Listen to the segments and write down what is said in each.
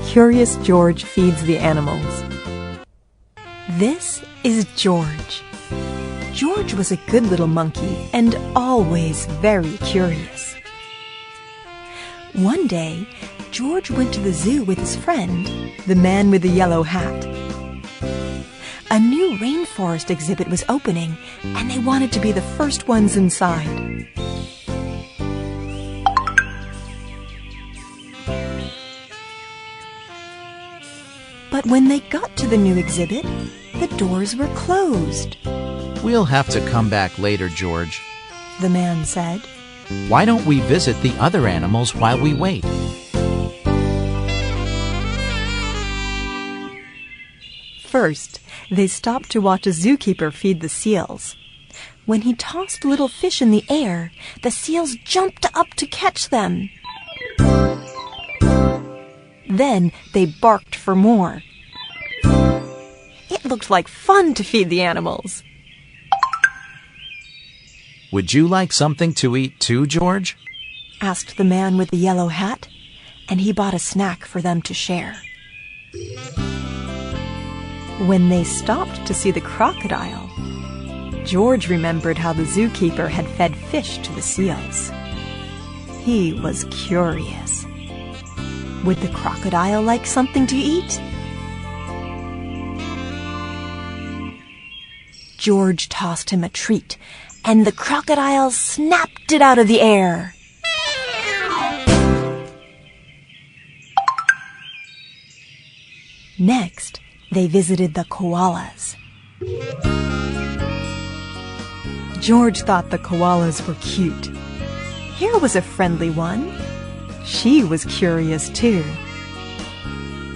Curious George feeds the animals. This is George. George was a good little monkey and always very curious. One day, George went to the zoo with his friend, the man with the yellow hat. A new Rainforest Exhibit was opening, and they wanted to be the first ones inside. But when they got to the new exhibit, the doors were closed. "We'll have to come back later, George," the man said. "Why don't we visit the other animals while we wait?" First, they stopped to watch a zookeeper feed the seals. When he tossed little fish in the air, the seals jumped up to catch them. Then they barked for more. It looked like fun to feed the animals. "Would you like something to eat too, George?" asked the man with the yellow hat, and he bought a snack for them to share. When they stopped to see the crocodile, George remembered how the zookeeper had fed fish to the seals. He was curious. Would the crocodile like something to eat? George tossed him a treat, and the crocodile snapped it out of the air. Next, they visited the koalas. George thought the koalas were cute. Here was a friendly one. She was curious too.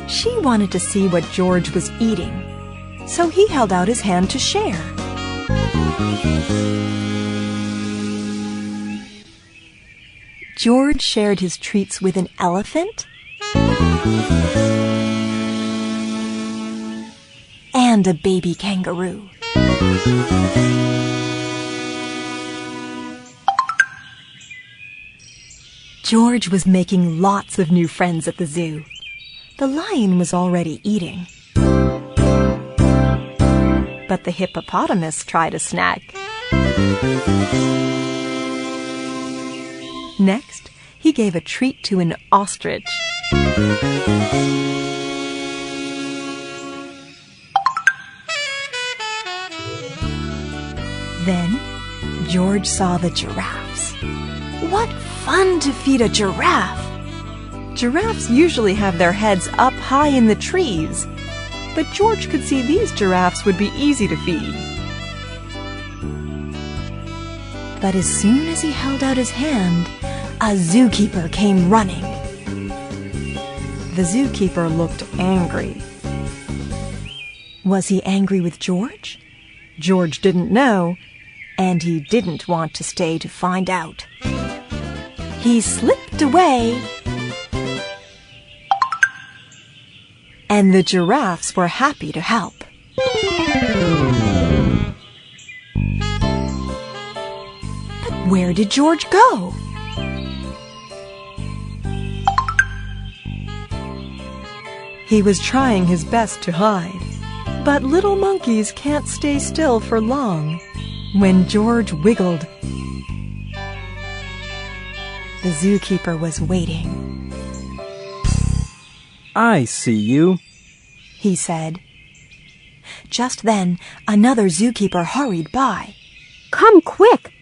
She wanted to see what George was eating, so he held out his hand to share. George shared his treats with an elephant and a baby kangaroo. George was making lots of new friends at the zoo. The lion was already eating, but the hippopotamus tried a snack. Next, he gave a treat to an ostrich. Then, George saw the giraffes. What fun to feed a giraffe! Giraffes usually have their heads up high in the trees, but George could see these giraffes would be easy to feed. But as soon as he held out his hand, a zookeeper came running. The zookeeper looked angry. Was he angry with George? George didn't know, and he didn't want to stay to find out. He slipped away, and the giraffes were happy to help. But where did George go? He was trying his best to hide, but little monkeys can't stay still for long. When George wiggled, the zookeeper was waiting. "I see you," he said. Just then, another zookeeper hurried by. "Come quick!"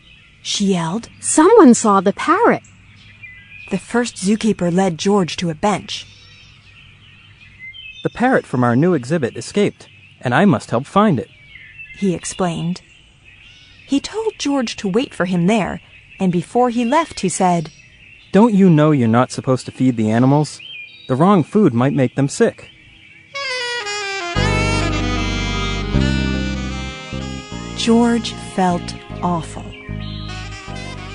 she yelled. "Someone saw the parrot." The first zookeeper led George to a bench. "The parrot from our new exhibit escaped, and I must help find it," he explained. He told George to wait for him there, and before he left, he said, "Don't you know you're not supposed to feed the animals? The wrong food might make them sick." George felt awful.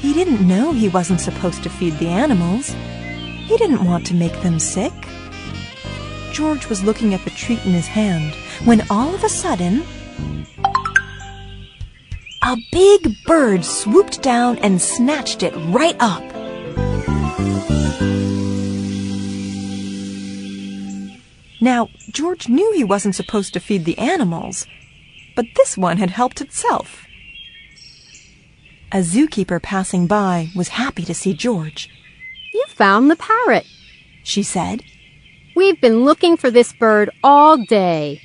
He didn't know he wasn't supposed to feed the animals. He didn't want to make them sick. George was looking at the treat in his hand when all of a sudden, a big bird swooped down and snatched it right up. Now, George knew he wasn't supposed to feed the animals, but this one had helped itself. A zookeeper passing by was happy to see George. You found the parrot, She said. We've been looking for this bird all day.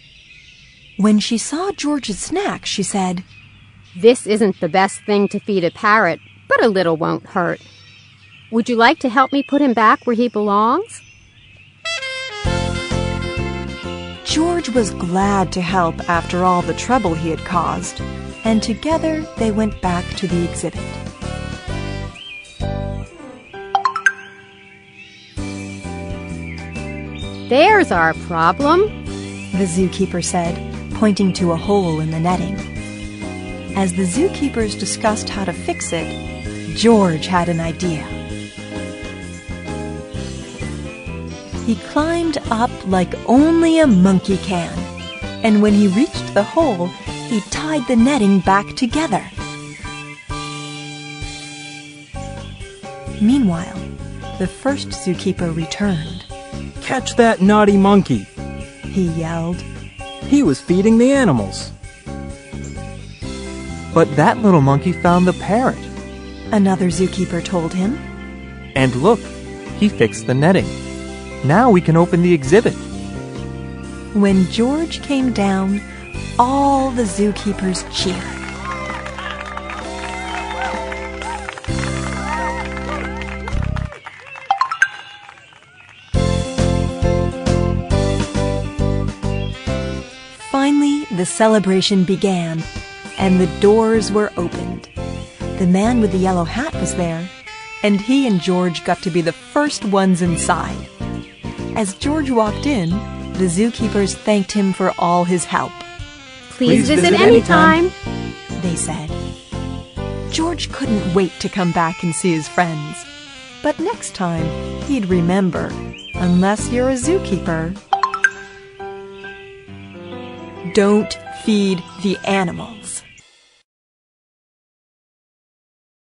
When she saw George's snack, she said, This isn't the best thing to feed a parrot, but a little won't hurt. Would you like to help me put him back where he belongs? George was glad to help after all the trouble he had caused, and together they went back to the exhibit. There's our problem, The zookeeper said, pointing to a hole in the netting. As the zookeepers discussed how to fix it, George had an idea. He climbed up like only a monkey can, and when he reached the hole, he tied the netting back together. Meanwhile, the first zookeeper returned. Catch that naughty monkey, He yelled. he was feeding the animals. But that little monkey found the parrot. Another zookeeper told him. And look, he fixed the netting. Now we can open the exhibit. When George came down, all the zookeepers cheered. Finally, the celebration began, and the doors were opened. The man with the yellow hat was there, and he and George got to be the first ones inside. As George walked in, the zookeepers thanked him for all his help. Please visit anytime, They said. George couldn't wait to come back and see his friends. But next time, he'd remember, unless you're a zookeeper, don't feed the animals.